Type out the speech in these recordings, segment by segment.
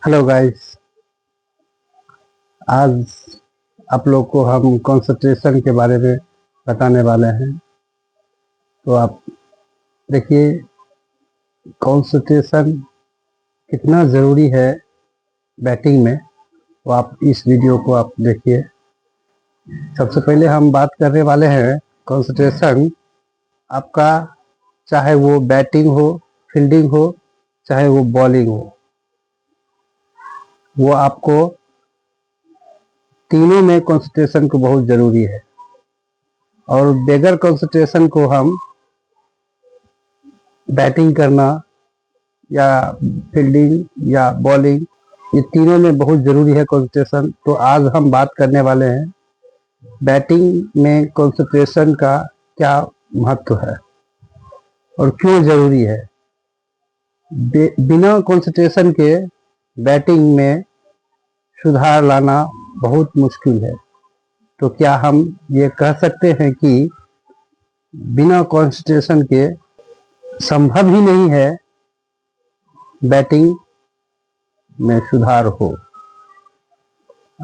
Hello guys. आज आप लोग को हम कंसंट्रेशन के बारे में बताने वाले हैं। तो आप देखिए कंसंट्रेशन कितना ज़रूरी है बैटिंग में, तो आप इस वीडियो को आप देखिए। सबसे पहले हम बात करने वाले हैं कंसंट्रेशन आपका, चाहे वो बैटिंग हो, फील्डिंग हो, चाहे वो बॉलिंग हो, वो आपको तीनों में कंसंट्रेशन को बहुत ज़रूरी है। और बगैर कंसंट्रेशन को हम बैटिंग करना या फील्डिंग या बॉलिंग, ये तीनों में बहुत ज़रूरी है कंसंट्रेशन। तो आज हम बात करने वाले हैं बैटिंग में कंसंट्रेशन का क्या महत्व है और क्यों ज़रूरी है। बिना कंसंट्रेशन के बैटिंग में सुधार लाना बहुत मुश्किल है। तो क्या हम ये कह सकते हैं कि बिना कंसंट्रेशन के संभव ही नहीं है बैटिंग में सुधार हो।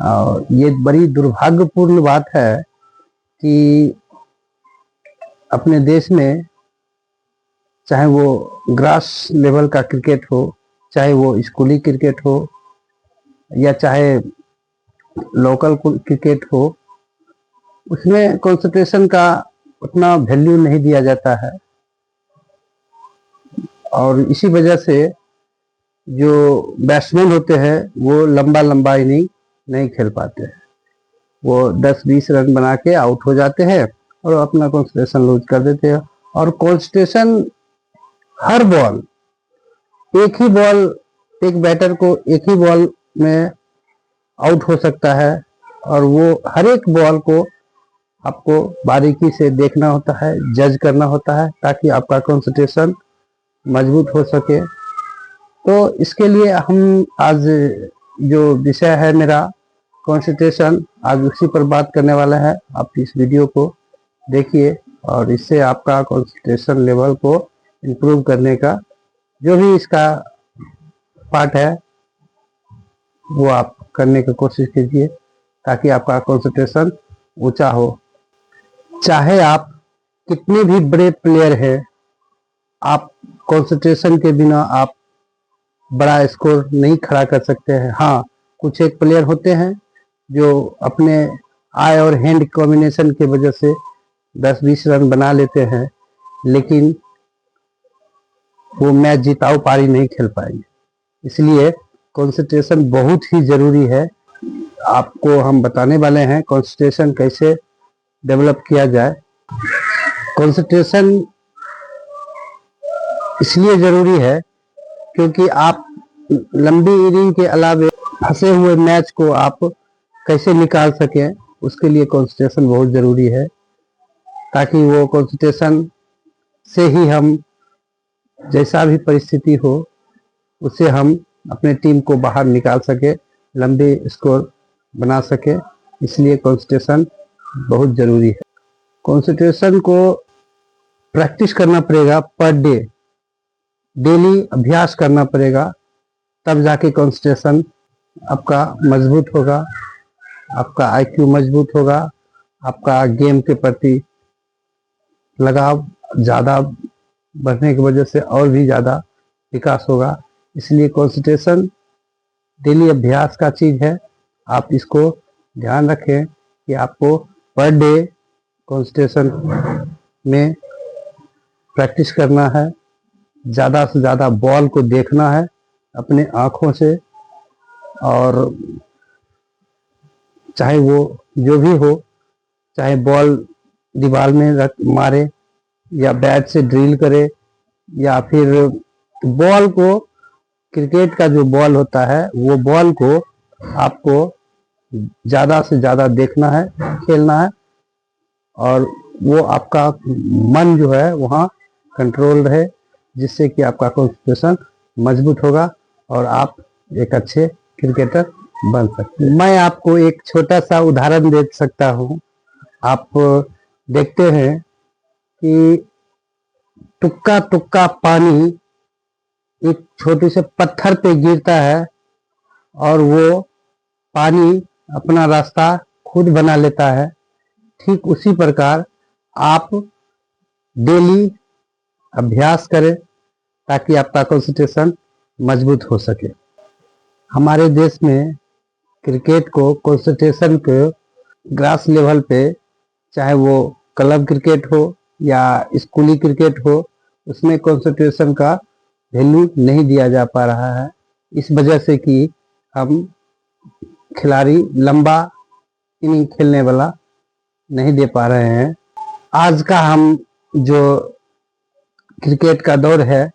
और ये बड़ी दुर्भाग्यपूर्ण बात है कि अपने देश में चाहे वो ग्रास लेवल का क्रिकेट हो, चाहे वो स्कूली क्रिकेट हो, या चाहे लोकल क्रिकेट हो, उसमें कंसंट्रेशन का उतना वैल्यू नहीं दिया जाता है। और इसी वजह से जो बैट्समैन होते हैं वो लंबा लंबा इनिंग नहीं खेल पाते हैं। वो 10-20 रन बना के आउट हो जाते हैं और अपना कंसंट्रेशन लूज कर देते हैं। और कंसंट्रेशन हर बॉल, एक ही बॉल, एक बैटर को एक ही बॉल में आउट हो सकता है, और वो हर एक बॉल को आपको बारीकी से देखना होता है, जज करना होता है, ताकि आपका कंसंट्रेशन मजबूत हो सके। तो इसके लिए हम आज जो विषय है मेरा कंसंट्रेशन, आज उसी पर बात करने वाला है। आप इस वीडियो को देखिए और इससे आपका कंसंट्रेशन लेवल को इम्प्रूव करने का जो भी इसका पार्ट है वो आप करने की कोशिश कीजिए, ताकि आपका कंसंट्रेशन ऊंचा हो। चाहे आप कितने भी बड़े प्लेयर हैं, आप कंसंट्रेशन के बिना आप बड़ा स्कोर नहीं खड़ा कर सकते हैं। हाँ, कुछ एक प्लेयर होते हैं जो अपने आई और हैंड कॉम्बिनेशन की वजह से 10-20 रन बना लेते हैं, लेकिन वो मैच जिताऊ पारी नहीं खेल पाएंगे। इसलिए कंसंट्रेशन बहुत ही ज़रूरी है। आपको हम बताने वाले हैं कंसंट्रेशन कैसे डेवलप किया जाए। कंसंट्रेशन इसलिए ज़रूरी है क्योंकि आप लंबी इनिंग के अलावे फंसे हुए मैच को आप कैसे निकाल सकें, उसके लिए कंसंट्रेशन बहुत ज़रूरी है, ताकि वो कंसंट्रेशन से ही हम जैसा भी परिस्थिति हो उससे हम अपने टीम को बाहर निकाल सके, लंबे स्कोर बना सके। इसलिए कंसंट्रेशन बहुत ज़रूरी है। कंसंट्रेशन को प्रैक्टिस करना पड़ेगा, पर डे डेली अभ्यास करना पड़ेगा, तब जाके कंसंट्रेशन आपका मजबूत होगा, आपका आईक्यू मजबूत होगा, आपका गेम के प्रति लगाव ज़्यादा बढ़ने की वजह से और भी ज़्यादा विकास होगा। इसलिए कंसंट्रेशन डेली अभ्यास का चीज़ है। आप इसको ध्यान रखें कि आपको पर डे कंसंट्रेशन में प्रैक्टिस करना है, ज़्यादा से ज़्यादा बॉल को देखना है अपने आँखों से, और चाहे वो जो भी हो, चाहे बॉल दीवार में रख मारे या बैट से ड्रिल करे, या फिर बॉल को, क्रिकेट का जो बॉल होता है वो बॉल को आपको ज़्यादा से ज़्यादा देखना है, खेलना है, और वो आपका मन जो है वहाँ कंट्रोल रहे, जिससे कि आपका कंसंट्रेशन मजबूत होगा और आप एक अच्छे क्रिकेटर बन सकते हैं। मैं आपको एक छोटा सा उदाहरण दे सकता हूँ। आप देखते हैं कि टुक्का टुक्का पानी एक छोटे से पत्थर पे गिरता है और वो पानी अपना रास्ता खुद बना लेता है। ठीक उसी प्रकार आप डेली अभ्यास करें ताकि आपका कंसंट्रेशन मजबूत हो सके। हमारे देश में क्रिकेट को कंसंट्रेशन के ग्रास लेवल पे, चाहे वो क्लब क्रिकेट हो या स्कूली क्रिकेट हो, उसमें कंसंट्रेशन का वैल्यू नहीं दिया जा पा रहा है। इस वजह से कि हम खिलाड़ी लंबा इनिंग खेलने वाला नहीं दे पा रहे हैं। आज का हम जो क्रिकेट का दौर है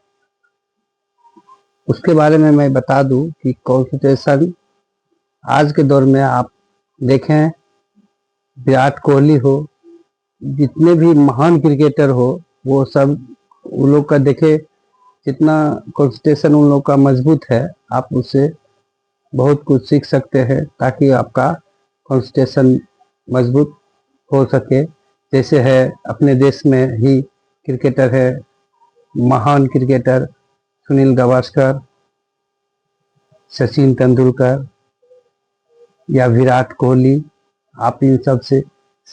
उसके बारे में मैं बता दूं कि कंसंट्रेशन आज के दौर में आप देखें, विराट कोहली हो, जितने भी महान क्रिकेटर हो, वो सब उन लोग का देखे जितना कंसंट्रेशन उन लोग का मजबूत है, आप उससे बहुत कुछ सीख सकते हैं ताकि आपका कंसंट्रेशन मजबूत हो सके। जैसे है अपने देश में ही क्रिकेटर है महान क्रिकेटर सुनील गावस्कर, सचिन तेंदुलकर या विराट कोहली, आप इन सब से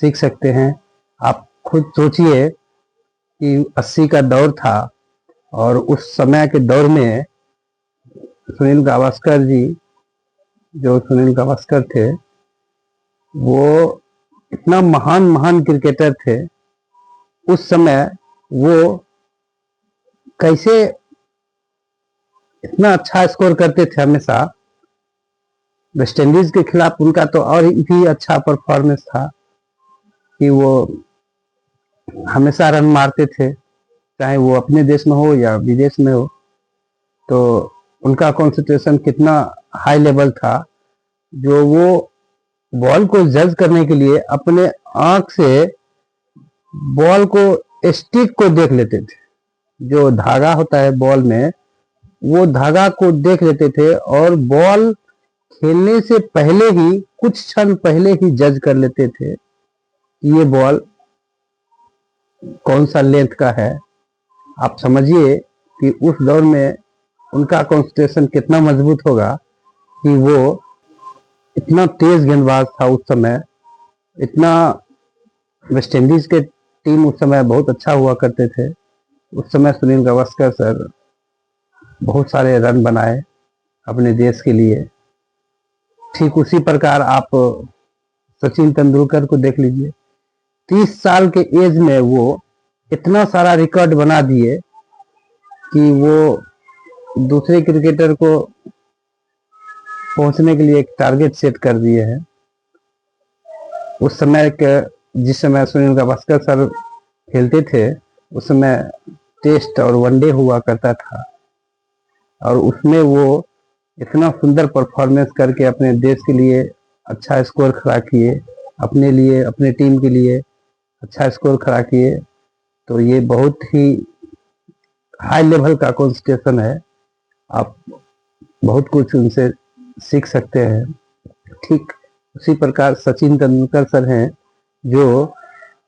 सीख सकते हैं। आप खुद सोचिए कि 80 का दौर था और उस समय के दौर में सुनील गावस्कर जी, जो सुनील गावस्कर थे, वो इतना महान महान क्रिकेटर थे। उस समय वो कैसे इतना अच्छा स्कोर करते थे हमेशा। वेस्ट इंडीज के खिलाफ उनका तो और भी अच्छा परफॉर्मेंस था कि वो हमेशा रन मारते थे, चाहे वो अपने देश में हो या विदेश में हो। तो उनका कंसंट्रेशन कितना हाई लेवल था, जो वो बॉल को जज करने के लिए अपने आंख से बॉल को, स्टिक को देख लेते थे। जो धागा होता है बॉल में, वो धागा को देख लेते थे और बॉल खेलने से पहले ही, कुछ क्षण पहले ही जज कर लेते थे कि ये बॉल कौन सा लेंथ का है। आप समझिए कि उस दौर में उनका कंसंट्रेशन कितना मजबूत होगा कि वो इतना तेज गेंदबाज था उस समय। इतना वेस्ट इंडीज के टीम उस समय बहुत अच्छा हुआ करते थे। उस समय सुनील गावस्कर सर बहुत सारे रन बनाए अपने देश के लिए। ठीक उसी प्रकार आप सचिन तेंदुलकर को देख लीजिए, 30 साल के एज में वो इतना सारा रिकॉर्ड बना दिए कि वो दूसरे क्रिकेटर को पहुंचने के लिए एक टारगेट सेट कर दिए हैं। उस समय के, जिस समय सुनील गावस्कर सर खेलते थे, उस समय टेस्ट और वनडे हुआ करता था और उसमें वो इतना सुंदर परफॉर्मेंस करके अपने देश के लिए अच्छा स्कोर खड़ा किए, अपने लिए, अपने टीम के लिए अच्छा स्कोर खड़ा किए। तो ये बहुत ही हाई लेवल का कंसंट्रेशन है। आप बहुत कुछ उनसे सीख सकते हैं। ठीक उसी प्रकार सचिन तेंदुलकर सर हैं, जो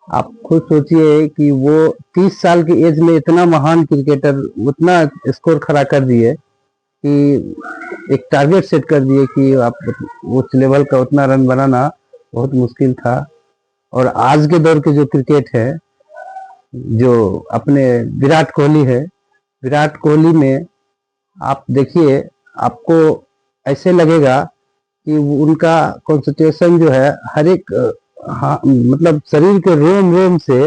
आप खुद सोचिए कि वो 30 साल की एज में इतना महान क्रिकेटर, उतना स्कोर खड़ा कर दिए कि एक टारगेट सेट कर दिए कि आप उस लेवल का उतना रन बनाना बहुत मुश्किल था। और आज के दौर के जो क्रिकेट है, जो अपने विराट कोहली है, विराट कोहली में आप देखिए, आपको ऐसे लगेगा कि उनका कंसंट्रेशन जो है हर एक, हाँ, मतलब शरीर के रोम रोम से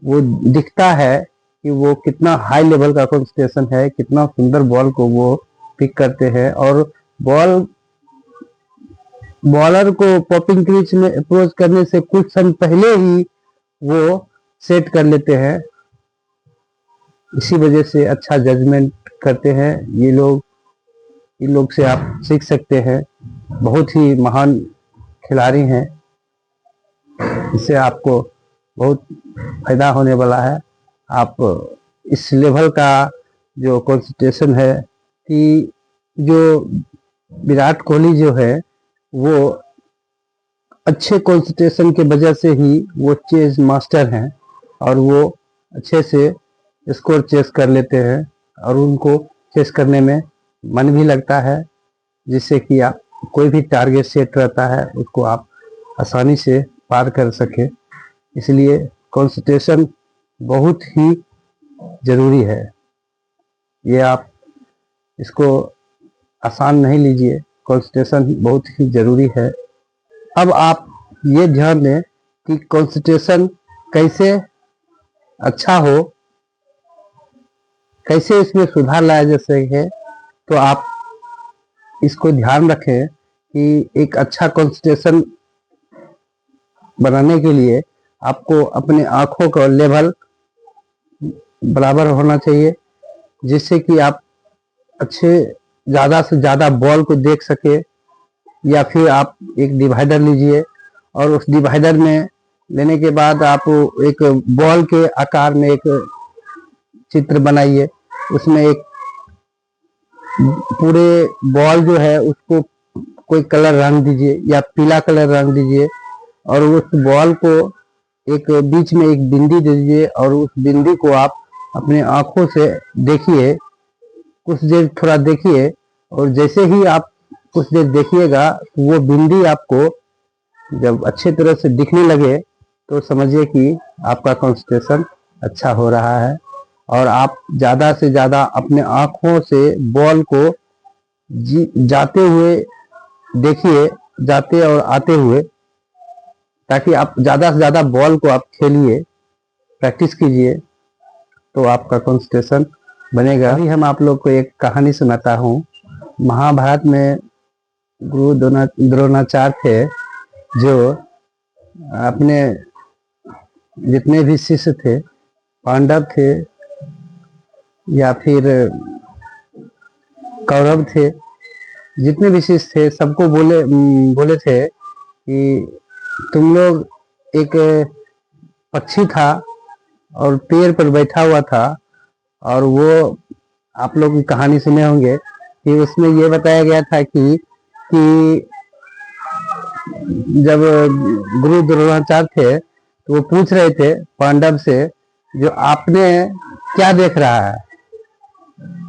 वो दिखता है कि वो कितना हाई लेवल का कंसंट्रेशन है, कितना सुंदर बॉल को वो पिक करते हैं और बॉलर को पॉपिंग क्रीज में अप्रोच करने से कुछ क्षण पहले ही वो सेट कर लेते हैं। इसी वजह से अच्छा जजमेंट करते हैं ये लोग। इन लोग से आप सीख सकते हैं, बहुत ही महान खिलाड़ी हैं। इससे आपको बहुत फायदा होने वाला है। आप इस लेवल का जो कंसंट्रेशन है, कि जो विराट कोहली जो है वो अच्छे कंसंट्रेशन के वजह से ही वो चेस मास्टर हैं और वो अच्छे से स्कोर चेस कर लेते हैं और उनको चेस करने में मन भी लगता है। जिससे कि आप कोई भी टारगेट सेट रहता है उसको आप आसानी से पार कर सके। इसलिए कंसंट्रेशन बहुत ही जरूरी है। ये आप इसको आसान नहीं लीजिए, कंसंट्रेशन बहुत ही जरूरी है। अब आप ये ध्यान दें कि कंसंट्रेशन कैसे अच्छा हो, कैसे इसमें सुधार लाया जा सके। तो आप इसको ध्यान रखें कि एक अच्छा कंसंट्रेशन बनाने के लिए आपको अपने आंखों का लेवल बराबर होना चाहिए, जिससे कि आप अच्छे ज़्यादा से ज़्यादा बॉल को देख सके। या फिर आप एक डिवाइडर लीजिए और उस डिवाइडर में लेने के बाद आप एक बॉल के आकार में एक चित्र बनाइए। उसमें एक पूरे बॉल जो है उसको कोई कलर रंग दीजिए या पीला कलर रंग दीजिए और उस बॉल को एक बीच में एक बिंदी दे दीजिए और उस बिंदी को आप अपने आंखों से देखिए, कुछ देर थोड़ा देखिए। और जैसे ही आप कुछ देर देखिएगा तो वो बिंदी आपको जब अच्छे तरह से दिखने लगे तो समझिए कि आपका कंसंट्रेशन अच्छा हो रहा है। और आप ज़्यादा से ज़्यादा अपने आँखों से बॉल को जाते हुए देखिए, जाते और आते हुए, ताकि आप ज़्यादा से ज़्यादा बॉल को आप खेलिए, प्रैक्टिस कीजिए, तो आपका कंसंट्रेशन बनेगा। अभी हम आप लोग को एक कहानी सुनाता हूँ। महाभारत में गुरु द्रोणाचार्य थे, जो अपने जितने भी शिष्य थे, पांडव थे या फिर कौरव थे, जितने भी शिष्य थे सबको बोले थे कि तुम लोग, एक पक्षी था और पेड़ पर बैठा हुआ था, और वो आप लोग की कहानी सुने होंगे कि उसमें ये बताया गया था कि जब गुरु द्रोणाचार्य थे तो वो पूछ रहे थे पांडव से, जो आपने क्या देख रहा है।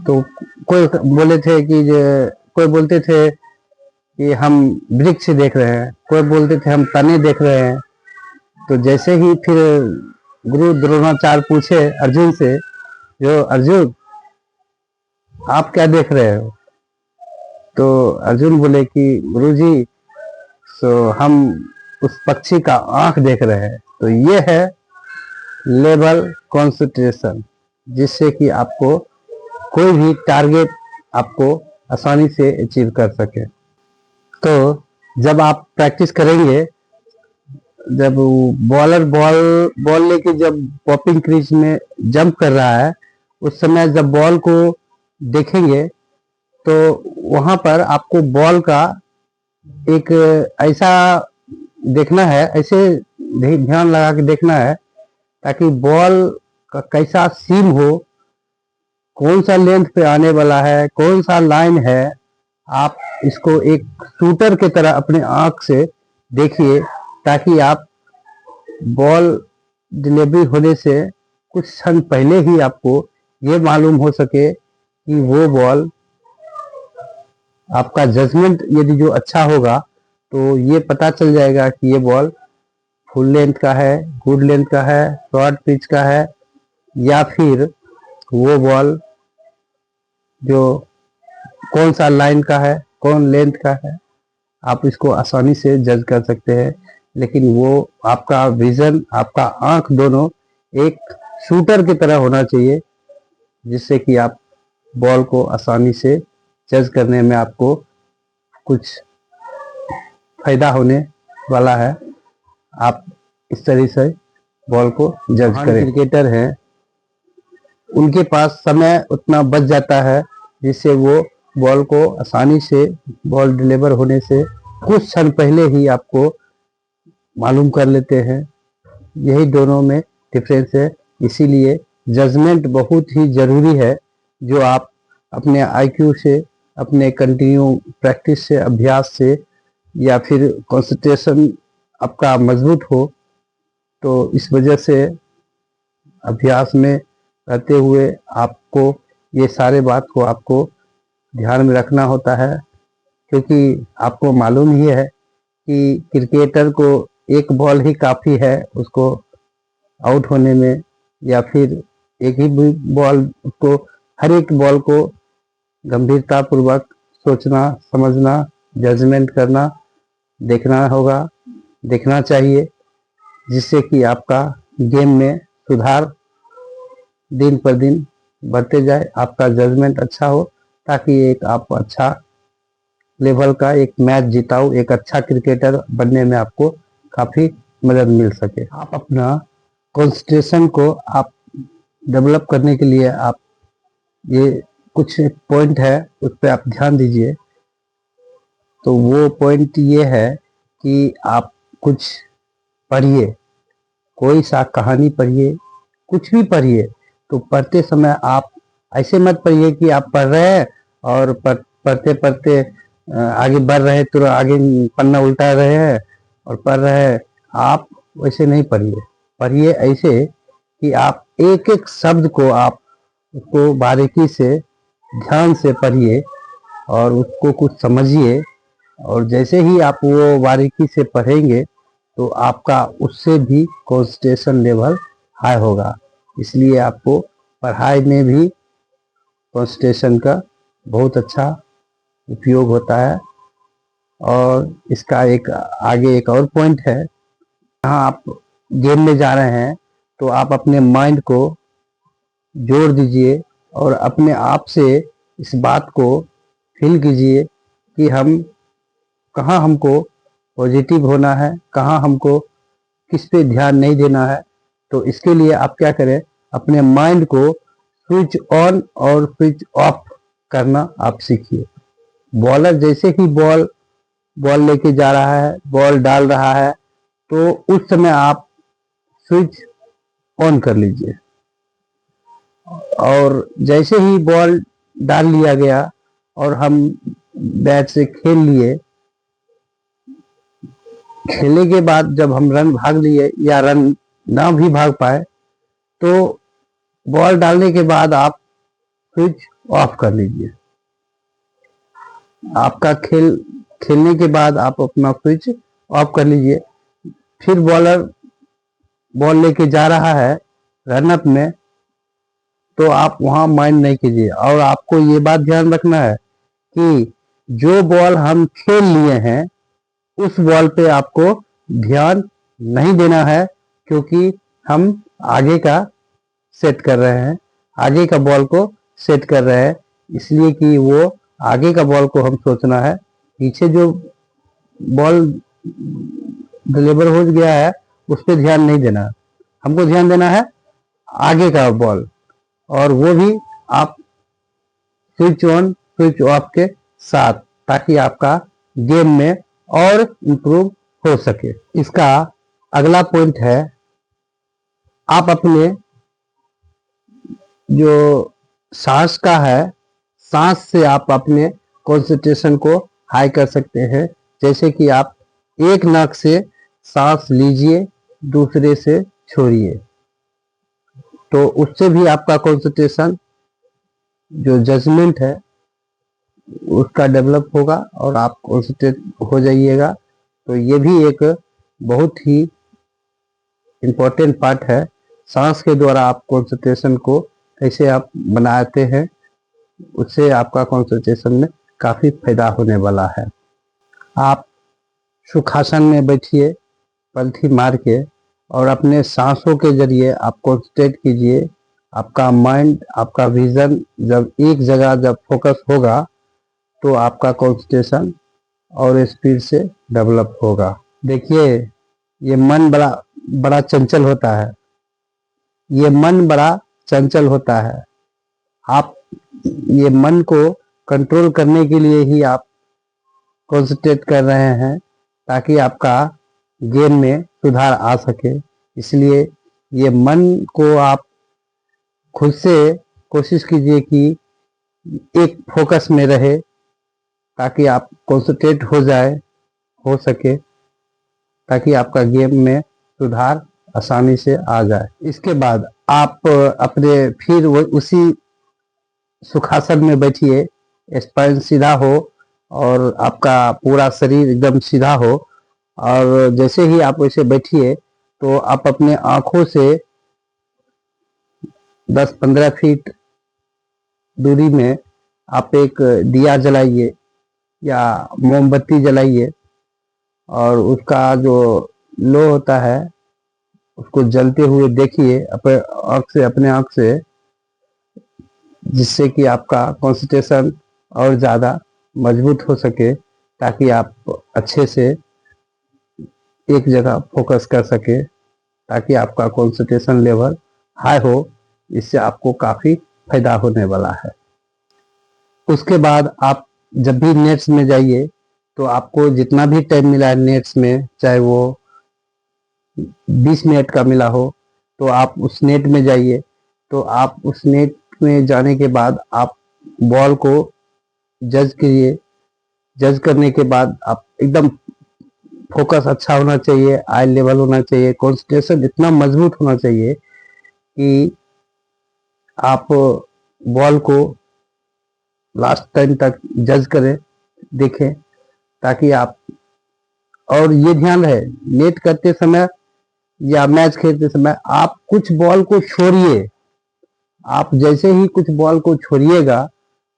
तो कोई बोलते थे कि हम वृक्ष देख रहे हैं, कोई बोलते थे हम तने देख रहे हैं। तो जैसे ही फिर गुरु द्रोणाचार्य पूछे अर्जुन से, जो अर्जुन आप क्या देख रहे हो, तो अर्जुन बोले कि गुरुजी, सो हम उस पक्षी का आंख देख रहे हैं। तो ये है लेवल कंसंट्रेशन, जिससे कि आपको कोई भी टारगेट आपको आसानी से अचीव कर सके। तो जब आप प्रैक्टिस करेंगे, जब बॉलर बॉल लेके जब पॉपिंग क्रीज में जंप कर रहा है, उस समय जब बॉल को देखेंगे तो वहां पर आपको बॉल का एक ऐसा देखना है, ऐसे ध्यान लगा के देखना है ताकि बॉल का कैसा सीम हो, कौन सा लेंथ पे आने वाला है, कौन सा लाइन है। आप इसको एक शूटर की तरह अपने आंख से देखिए, ताकि आप बॉल डिलीवरी होने से कुछ क्षण पहले ही आपको ये मालूम हो सके कि वो बॉल, आपका जजमेंट यदि जो अच्छा होगा तो ये पता चल जाएगा कि ये बॉल फुल लेंथ का है, गुड लेंथ का है, शॉर्ट पिच का है, या फिर वो बॉल जो कौन सा लाइन का है, कौन लेंथ का है। आप इसको आसानी से जज कर सकते हैं। लेकिन वो आपका विजन, आपका आंख दोनों एक शूटर की तरह होना चाहिए, जिससे कि आप बॉल को आसानी से जज करने में आपको कुछ फायदा होने वाला है। आप इस तरह से बॉल को जज करें। क्रिकेटर हैं, उनके पास समय उतना बच जाता है जिससे वो बॉल को आसानी से, बॉल डिलीवर होने से कुछ क्षण पहले ही आपको मालूम कर लेते हैं। यही दोनों में डिफरेंस है। इसीलिए जजमेंट बहुत ही ज़रूरी है, जो आप अपने आईक्यू से, अपने कंटिन्यू प्रैक्टिस से, अभ्यास से, या फिर कंसंट्रेशन आपका मजबूत हो, तो इस वजह से अभ्यास में रहते हुए आपको ये सारे बात को आपको ध्यान में रखना होता है क्योंकि आपको मालूम ही है कि क्रिकेटर को एक बॉल ही काफ़ी है उसको आउट होने में, या फिर एक ही बॉल को, हर एक बॉल को गंभीरता पूर्वक सोचना, समझना, जजमेंट करना, देखना होगा, देखना चाहिए, जिससे कि आपका गेम में सुधार दिन पर दिन बढ़ते जाए, आपका जजमेंट अच्छा हो, ताकि एक आप अच्छा लेवल का एक मैच जिताओ, एक अच्छा क्रिकेटर बनने में आपको काफ़ी मदद मिल सके। आप अपना कंसंट्रेशन को आप डेवलप करने के लिए आप ये कुछ पॉइंट है उस पर आप ध्यान दीजिए। तो वो पॉइंट ये है कि आप कुछ पढ़िए, कोई सा कहानी पढ़िए, कुछ भी पढ़िए, तो पढ़ते समय आप ऐसे मत पढ़िए कि आप पढ़ रहे हैं और पढ़ते पढ़ते आगे बढ़ रहे हैं, तो आगे पन्ना उल्टा रहे हैं और पढ़ रहे हैं। आप वैसे नहीं पढ़िए, पढ़िए ऐसे कि आप एक एक शब्द को आप उसको बारीकी से ध्यान से पढ़िए और उसको कुछ समझिए, और जैसे ही आप वो बारीकी से पढ़ेंगे तो आपका उससे भी कंसंट्रेशन लेवल हाई होगा। इसलिए आपको पढ़ाई में भी कंसंट्रेशन का बहुत अच्छा उपयोग होता है। और इसका एक आगे एक और पॉइंट है, जहाँ आप गेम में जा रहे हैं तो आप अपने माइंड को जोड़ दीजिए और अपने आप से इस बात को फील कीजिए कि हम कहाँ हमको पॉजिटिव होना है, कहाँ हमको किस पे ध्यान नहीं देना है। तो इसके लिए आप क्या करें, अपने माइंड को स्विच ऑन और स्विच ऑफ करना आप सीखिए। बॉलर जैसे ही बॉल लेके जा रहा है, बॉल डाल रहा है, तो उस समय आप स्विच ऑन कर लीजिए, और जैसे ही बॉल डाल लिया गया और हम बैट से खेल लिए, खेलने के बाद जब हम रन भाग लिए या रन ना भी भाग पाए, तो बॉल डालने के बाद आप स्विच ऑफ कर लीजिए। आपका खेलने के बाद आप अपना स्विच ऑफ कर लीजिए। फिर बॉलर बॉल लेके जा रहा है रनअप में, तो आप वहां माइंड नहीं कीजिए, और आपको ये बात ध्यान रखना है कि जो बॉल हम खेल लिए हैं उस बॉल पे आपको ध्यान नहीं देना है, क्योंकि हम आगे का सेट कर रहे हैं, आगे का बॉल को सेट कर रहे हैं। इसलिए कि वो आगे का बॉल को हम सोचना है, पीछे जो बॉल डिलीवर हो गया है उस पर ध्यान नहीं देना है, हमको ध्यान देना है आगे का बॉल, और वो भी आप स्विच ऑन स्विच ऑफ के साथ, ताकि आपका गेम में और इम्प्रूव हो सके। इसका अगला पॉइंट है, आप अपने जो सांस का है, सांस से आप अपने कंसंट्रेशन को हाई कर सकते हैं। जैसे कि आप एक नाक से सांस लीजिए, दूसरे से छोड़िए, तो उससे भी आपका कंसंट्रेशन जो जजमेंट है उसका डेवलप होगा और आप कंसंट्रेट हो जाइएगा। तो ये भी एक बहुत ही इम्पोर्टेंट पार्ट है। सांस के द्वारा आप कंसंट्रेशन को कैसे आप बनाते हैं, उससे आपका कंसंट्रेशन में काफ़ी फायदा होने वाला है। आप सुखासन में बैठिए पलथी मार के, और अपने सांसों के जरिए आप कंसंट्रेट कीजिए। आपका माइंड, आपका विजन जब एक जगह जब फोकस होगा तो आपका कंसंट्रेशन और स्पीड से डेवलप होगा। देखिए, ये मन बड़ा बड़ा चंचल होता है, ये मन बड़ा चंचल होता है। आप ये मन को कंट्रोल करने के लिए ही आप कंसंट्रेट कर रहे हैं, ताकि आपका गेम में सुधार आ सके। इसलिए ये मन को आप खुद से कोशिश कीजिए कि एक फोकस में रहे, ताकि आप कंसंट्रेट हो सके, ताकि आपका गेम में सुधार आसानी से आ जाए। इसके बाद आप अपने फिर उसी सुखासन में बैठिए, स्पाइन सीधा हो और आपका पूरा शरीर एकदम सीधा हो। और जैसे ही आप वैसे बैठिए तो आप अपने आंखों से 10-15 फीट दूरी में आप एक दिया जलाइए या मोमबत्ती जलाइए, और उसका जो लो होता है उसको जलते हुए देखिए अपने आँख से, जिससे कि आपका कंसंट्रेशन और ज़्यादा मजबूत हो सके, ताकि आप अच्छे से एक जगह फोकस कर सके, ताकि आपका कंसंट्रेशन लेवल हाई हो। इससे आपको काफ़ी फायदा होने वाला है। उसके बाद आप जब भी नेट्स में जाइए तो आपको जितना भी टाइम मिला है नेट्स में, चाहे वो 20 मिनट का मिला हो, तो आप उस नेट में जाइए। तो आप उस नेट में जाने के बाद आप बॉल को जज करिए। जज करने के बाद आप एकदम फोकस अच्छा होना चाहिए, आई लेवल होना चाहिए, कंसंट्रेशन इतना मजबूत होना चाहिए कि आप बॉल को लास्ट टाइम तक जज करें, देखें, ताकि आप, और ये ध्यान रहे नेट करते समय या मैच खेलते समय आप कुछ बॉल को छोड़िए। आप जैसे ही कुछ बॉल को छोड़िएगा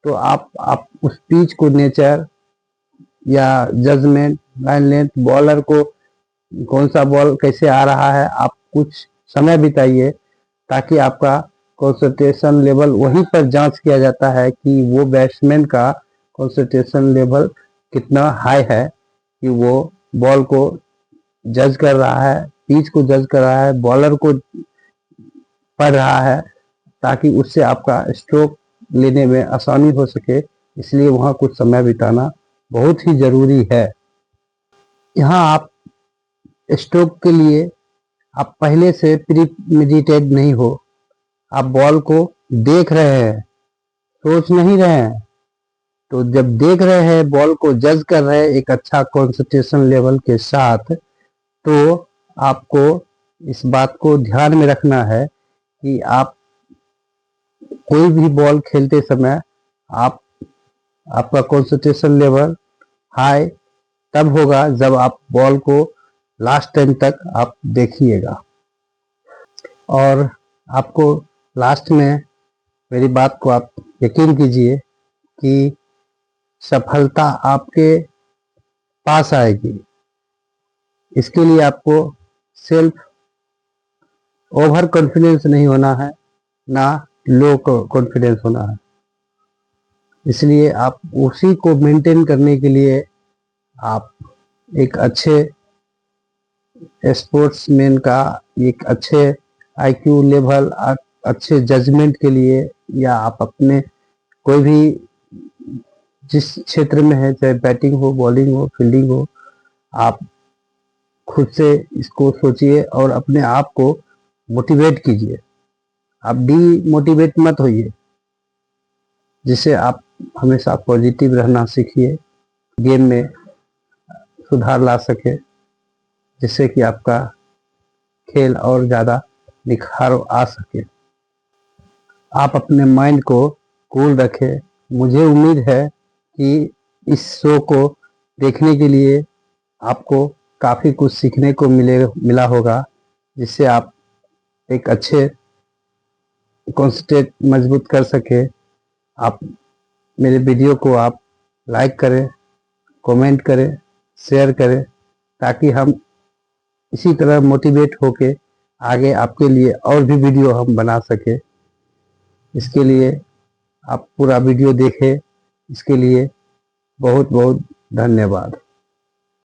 तो आप उस पिच को नेचर या जजमेंट, लाइन लेंथ, बॉलर को कौन सा बॉल कैसे आ रहा है, आप कुछ समय बिताइए, ताकि आपका कंसंट्रेशन लेवल वहीं पर जांच किया जाता है कि वो बैट्समैन का कंसंट्रेशन लेवल कितना हाई है, कि वो बॉल को जज कर रहा है, पिच को जज कर रहा है, बॉलर को पढ़ रहा है, ताकि उससे आपका स्ट्रोक लेने में आसानी हो सके। इसलिए वहाँ कुछ समय बिताना बहुत ही जरूरी है। यहाँ आप स्ट्रोक के लिए आप पहले से प्री मेडिटेड नहीं हो, आप बॉल को देख रहे हैं, सोच नहीं रहे हैं। तो जब देख रहे हैं, बॉल को जज कर रहे हैं एक अच्छा कंसंट्रेशन लेवल के साथ, तो आपको इस बात को ध्यान में रखना है कि आप कोई भी बॉल खेलते समय आपका कंसंट्रेशन लेवल हाई तब होगा जब आप बॉल को लास्ट टाइम तक आप देखिएगा। और आपको लास्ट में मेरी बात को आप यकीन कीजिए कि सफलता आपके पास आएगी। इसके लिए आपको सेल्फ ओवर कॉन्फिडेंस नहीं होना है, ना लो कॉन्फिडेंस होना है। इसलिए आप उसी को मेंटेन करने के लिए आप एक अच्छे स्पोर्ट्समैन का एक अच्छे आईक्यू लेवल, अच्छे जजमेंट के लिए, या आप अपने कोई भी जिस क्षेत्र में है, चाहे बैटिंग हो, बॉलिंग हो, फील्डिंग हो, आप खुद से इसको सोचिए और अपने आप को मोटिवेट कीजिए। आप डीमोटिवेट मत होइए, जिससे आप हमेशा पॉजिटिव रहना सीखिए, गेम में सुधार ला सके, जिससे कि आपका खेल और ज़्यादा निखार आ सके। आप अपने माइंड को कूल रखें। मुझे उम्मीद है कि इस शो को देखने के लिए आपको काफ़ी कुछ सीखने को मिला होगा, जिससे आप एक अच्छे कॉन्सेंट्रेट मजबूत कर सके। आप मेरे वीडियो को आप लाइक करें, कमेंट करें, शेयर करें, ताकि हम इसी तरह मोटिवेट होके आगे आपके लिए और भी वीडियो हम बना सके। इसके लिए आप पूरा वीडियो देखें। इसके लिए बहुत बहुत धन्यवाद।